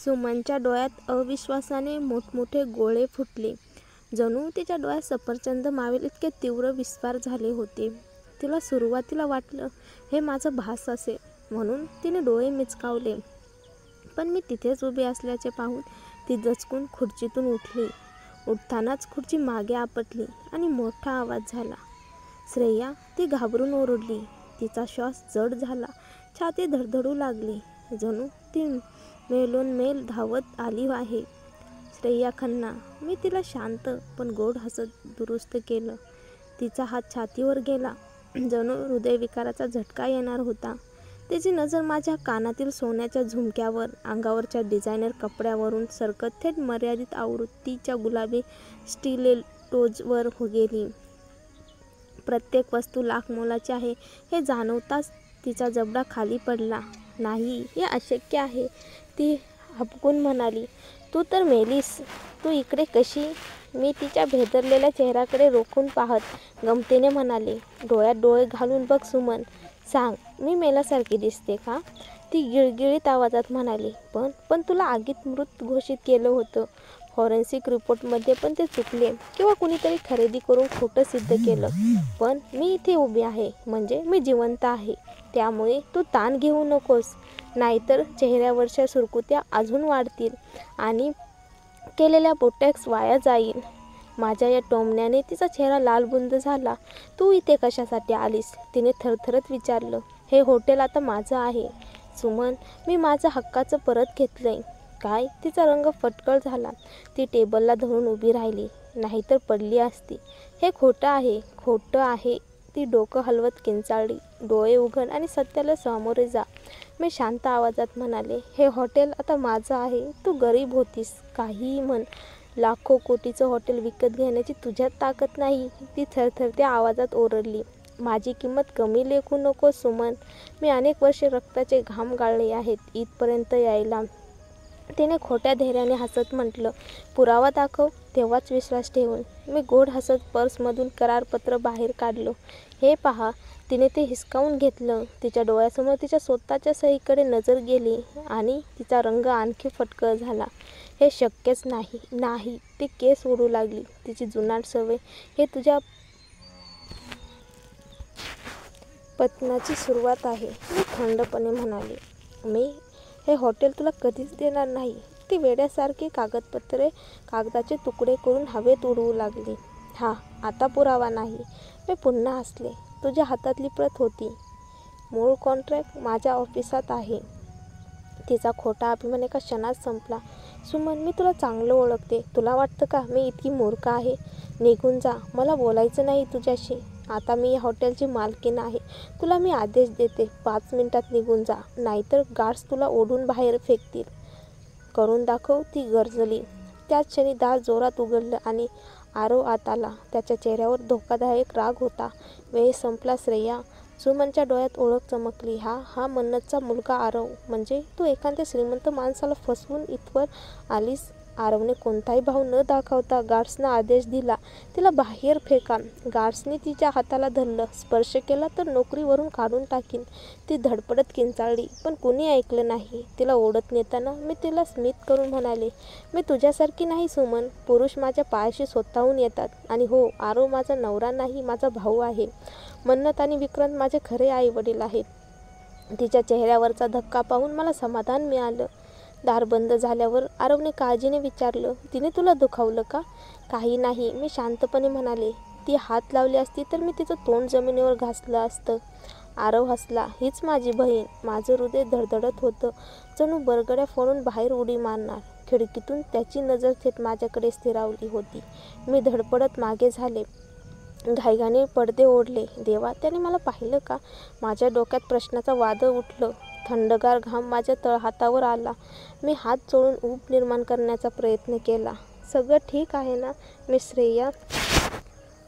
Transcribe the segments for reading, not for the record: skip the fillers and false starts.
सुमनच्या डोळ्यात अविश्वासाने मोठमोठे गोळे फुटले. जणू तिच्या डोळ्यात सफरचंद मावेल इतके तीव्र विस्फार झाले होते. तिला सुरुवातीला वाटलं हे माझं भास असेल म्हणून तिने डोळे मिचकावले. पण मी तिथेच उभी असल्याचे पाहून ती दचकून खुर्चीतून उठली. उठतानाच खुर्ची मागे आपटली आणि मोठा आवाज झाला. श्रेया! ती घाबरून ओरडली. तिचा श्वास जड झाला. छाती धडधडू लागली. जणू ती मेलोनमेल धावत आली आहे. श्रेया खन्ना! मी तिला शांत पण गोड हसत दुरुस्त केलं. तिचा हात छातीवर गेला. जणू हृदयविकाराचा झटका येणार होता. तिची नजर माझ्या कानातील सोन्याच्या झुमक्यावर, अंगावरच्या डिझायनर कपड्यावरून सरकत थेट मर्यादित आवृत्तीच्या गुलाबी स्टिलेटोजवर गेली. प्रत्येक वस्तू लाख मोलाची आहे हे जाणवताच तिचा जबडा खाली पडला. नाही, हे अशक्य आहे, ती हबकून म्हणाली. तू तर मेलीस. तू इकडे कशी? मी तिच्या भेदरलेल्या चेहऱ्याकडे रोखून पाहत गमतीने म्हणाले. डोळ्यात डोळे घालून बघ सुमन. सांग, मी मेल्यासारखी दिसते का? ती गिळगिळीत आवाजात म्हणाली. पण तुला आगीत मृत घोषित केलं होतं. फॉरेन्सिक रिपोर्टमध्ये पण ते चुकले किंवा कुणीतरी खरेदी करून खोटं सिद्ध केलं. पण मी इथे उभी आहे म्हणजे मी जिवंत आहे. त्यामुळे तू ताण घेऊ नकोस. नाहीतर चेहऱ्यावरच्या सुरकुत्या अजून वाढतील आणि केलेल्या बोटॅक्स वाया जाईल. माझ्या या टोमण्याने तिचा चेहरा लालबुंद झाला. तू इथे कशासाठी आलीस? तिने थरथरत विचारलं. हे हॉटेल आता माझं आहे सुमन. मी माझं हक्काचं परत घेतलंय. काय? तिचा रंग फटकळ झाला. ती टेबलला धरून उभी राहिली. नाहीतर पडली असती. हे खोटं आहे, खोटं आहे. ती डोकं हलवत किंचाळली. डोळे उघड आणि सत्याला सामोरे जा. मी शांत आवाजात म्हणाले. हे हॉटेल आता माझं आहे. तू गरीब होतीस. काहीही म्हण. लाखो कोटीचं हॉटेल विकत घेण्याची तुझ्यात ताकद नाही. ती थरथरत्या आवाजात ओरडली. माझी किंमत कमी लेखू नको सुमन. मी अनेक वर्षे रक्ताचे घाम गाळले आहेत इथपर्यंत यायला. तिने खोट्या धैर्याने हसत म्हटलं. पुरावा दाखव, तेव्हाच विश्वास ठेवेन. मी गोड हसत पर्समधून करारपत्र बाहेर काढलं. हे पहा. तिने ते हिसकावून घेतलं. तिच्या डोळ्यासमोर तिच्या स्वतःच्या सहीकडे नजर गेली आणि तिचा रंग आणखी फटकळ झाला. हे शक्यच नाही. नाही. ती केस ओढू लागली. तिची जुनाट सवय. हे तुझ्या पतनाची सुरुवात आहे. मी थंडपणे म्हणाले. मी हे हॉटेल तुला कधीच देणार नाही. ती वेड्यासारखी कागदाचे तुकडे करून हवेत उडवू लागली. हा, आता पुरावा नाही. मी पुन्हा हसले. तुझ्या हातातली प्रत होती. मूळ कॉन्ट्रॅक्ट माझ्या ऑफिसात आहे. तिचा खोटा अभिमान एका क्षणात संपला. सुमन, मी तुला चांगलं ओळखते. तुला वाटतं का मी इतकी मूर्ख आहे? निघून जा. मला बोलायचं नाही तुझ्याशी. आता मी या हॉटेलची मालकीण आहे. तुला मी आदेश देते. 5 मिनिटात निघून जा. नाहीतर गार्ड्स तुला ओढून बाहेर फेकतील. करून दाखव, ती गर्जली. त्याच क्षणी दार जोरात उघडलं आणि आरव आत आला. त्याच्या चेहऱ्यावर धोकादायक राग होता. वेळ संपला श्रेया. सुमनच्या डोळ्यात ओळख चमकली. हा मन्नतचा मुलगा आरव. म्हणजे तू एखाद्या श्रीमंत माणसाला फसवून इथवर आलीस. आरवने कोणताही भाव न दाखवता गार्ड्सना आदेश दिला. तिला बाहेर फेका. गार्ड्सने तिच्या हाताला धरलं. स्पर्श केला तर नोकरीवरून काढून टाकीन. ती धडपडत किंचाळली. पण कुणी ऐकलं नाही. तिला ओढत नेताना मी तिला स्मित करून म्हणाले. मी तुझ्यासारखी नाही सुमन. पुरुष माझ्या पायाशी स्वतःहून येतात. आणि हो, आरव माझा नवरा नाही, माझा भाऊ आहे. मन्नत आणि विक्रांत माझे खरे आईवडील आहेत. तिच्या चेहऱ्यावरचा धक्का पाहून मला समाधान मिळालं. दार बंद झाल्यावर आरवने काळजीने विचारलं. तिने तुला दुखावलं का? काही नाही, मी शांतपणे म्हणाले. ती हात लावली असती तर मी तिचं तोंड जमिनीवर घासलं असतं. आरव हसला. हीच माझी बहीण. माझं हृदय धडधडत होतं. जणू बरगड्या फोडून बाहेर उडी मारणार. खिडकीतून त्याची नजर थेट माझ्याकडे स्थिरावली होती. मी धडपडत मागे झाले. घाईघाईने पडदे ओढले. देवा, त्याने मला पाहिलं का? माझ्या डोक्यात प्रश्नाचं वादळ उठलं. थंडगार घाम माझ्या तळहातावर आला. मी हात जोडून ऊब निर्माण करण्याचा प्रयत्न केला. सगळं ठीक आहे ना? मिस श्रेया?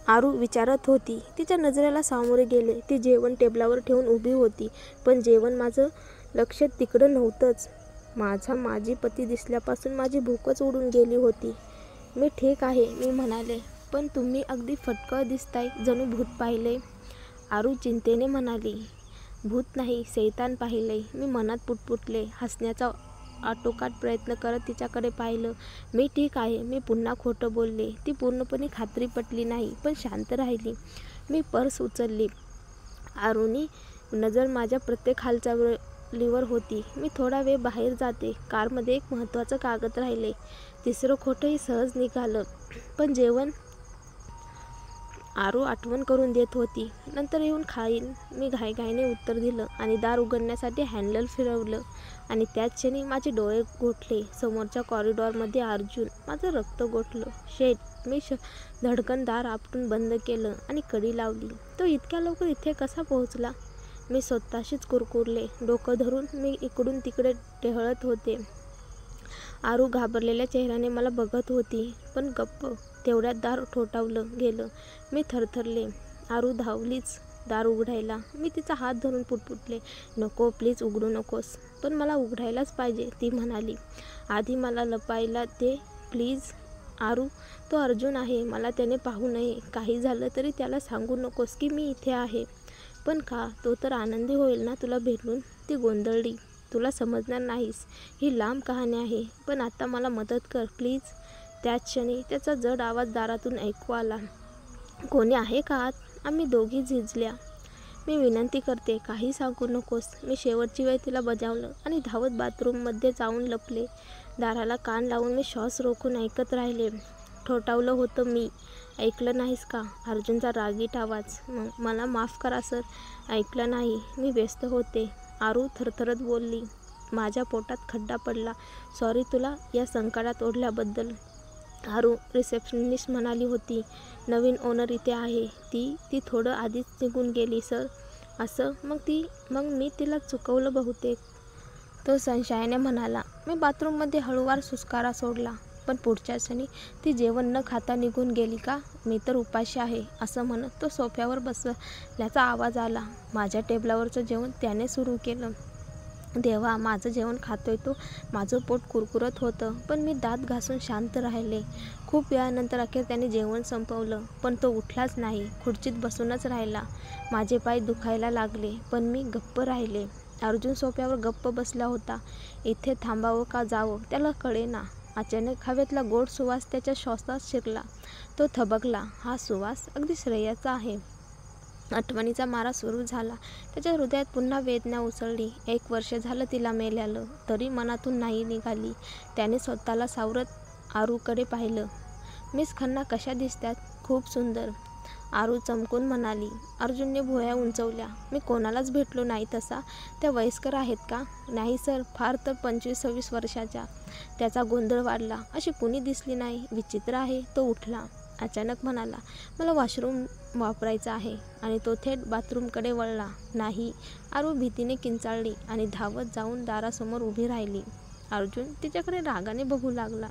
आरू विचारत होती. तिच्या नजरेला सामोरे गेले. ती जेवण टेबलावर ठेवून उभी होती. पण जेवण माझं लक्ष तिकडं नव्हतंच. माझी पती दिसल्यापासून माझी भूकच उडून गेली होती. मी ठीक आहे, मी म्हणाले. पण तुम्ही अगदी फटकळ दिसताय. जणू भूत पाहिलंय. आरू चिंतेने म्हणाली. भूत नाही, शैतान पाहिलंय. मी मनात पुटपुटले. हसण्याचा आटोकाट प्रयत्न करत तिच्याकडे पाहिलं. मी ठीक आहे, मी पुन्हा खोटं बोलले. ती पूर्णपणे खात्री पटली नाही, पण शांत राहिली. मी पर्स उचलली. आरूनी नजर माझ्या प्रत्येक हालचालीवर होती. मी थोडा वेळ बाहेर जाते. कारमध्ये एक महत्त्वाचं कागद राहिले. तिसरं खोटंही सहज निघालं. पण जेवण आरू आठवण करून देत होती. नंतर येऊन खाईन, मी घाईघाईने उत्तर दिलं आणि दार उघडण्यासाठी हँडल फिरवलं आणि त्याच क्षणी माझे डोळे गोठले. समोरच्या कॉरिडॉरमध्ये अर्जुन. माझं रक्त गोठलं. शेट. मी धडकन दार आपटून बंद केलं आणि कडी लावली. तो इतक्या लवकर इथे कसा पोहोचला? मी स्वतःशीच कुरकुरले. डोकं धरून मी इकडून तिकडे टेहळत होते. आरू घाबरलेल्या चेहऱ्याने मला बघत होती, पण गप्प. तेवढ्यात दार ठोठावलं गेलं. मी थरथरले. आरू धावलीच दार उघडायला. मी तिचा हात धरून पुटपुटले, नको प्लीज उघडू नकोस. पण मला उघडायलाच पाहिजे, ती म्हणाली. आधी मला लपायला दे प्लीज. आरू, तो अर्जुन आहे. मला त्याने पाहू नये. काही झालं तरी त्याला सांगू नकोस की मी इथे आहे. पण का? तो तर आनंदी होईल ना तुला भेटून. ती गोंधळली. तुला समजणार नाहीस. ही लांब कहाणी आहे. पण आता मला मदत कर प्लीज. त्याच क्षणी त्याचा जड आवाज दारातून ऐकू आला. कोणी आहे का आत? आम्ही दोघी झिजल्या. मी विनंती करते, काही सांगू नकोस. मी शेवटची वेळ तिला बजावलं आणि धावत बाथरूममध्ये जाऊन लपले. दाराला कान लावून मी श्वास रोखून ऐकत राहिले. ठोठावलं होतं मी. ऐकलं नाहीस का? अर्जुनचा रागीट आवाज. मला माफ करा सर, ऐकलं नाही. मी व्यस्त होते. आरू थरथरत बोलली. माझ्या पोटात खड्डा पडला. सॉरी तुला या संकटात ओढल्याबद्दल. आरू, रिसेप्शनिस्ट म्हणाली होती. नवीन ओनर इथे आहे. ती थोडं आधीच निघून गेली सर. असं? मग मी तिला चुकवलं बहुतेक, तो संशयाने म्हणाला. मी बाथरूममध्ये हळूवार सुस्कारा सोडला. पण पुढच्या क्षणी ती जेवण न खाता निघून गेली का? मी तर उपाशी आहे असं म्हणत तो सोफ्यावर बसल्याचा आवाज आला. माझ्या टेबलावरचं जेवण त्याने सुरू केलं. देवा, माझं जेवण खातोय तो. माझं पोट कुरकुरत होतं, पण मी दात घासून शांत राहिले. खूप वेळानंतर अखेर त्याने जेवण संपवलं. पण तो उठलाच नाही. खुर्चीत बसूनच राहिला. माझे पाय दुखायला लागले, पण मी गप्प राहिले. अर्जुन सोफ्यावर गप्प बसला होता. इथे थांबावं का जावं त्याला कळेना. अचानक हवेतला गोड सुवास त्याच्या श्वासात शिरला. तो थबकला. हा सुवास अगदी श्रेयाचा आहे. आठवणीचा मारा सुरू झाला. त्याच्या हृदयात पुन्हा वेदना उसळली. 1 वर्ष झालं तिला मेल्यालं, तरी मनातून नाही निघाली. त्याने स्वतःला सावरत आरूकडे पाहिलं. मिस खन्ना कशा दिसतात? खूप सुंदर, आरू चमकून म्हणाली. अर्जुनने भुवया उंचवल्या. मी कोणालाच भेटलो नाही तसा. त्या वयस्कर आहेत का? नाही सर, फार तर 25-26 वर्षाच्या. त्याचा गोंधळ वाढला. अशी कुणी दिसली नाही. विचित्र आहे. तो उठला. अचानक म्हणाला, मला वॉशरूम वापरायचा आहे. आणि तो थेट बाथरूमकडे वळला. नाही. आरू भीतीने किंचाळली आणि धावत जाऊन दारासमोर उभी राहिली. अर्जुन तिच्याकडे रागाने बघू लागला.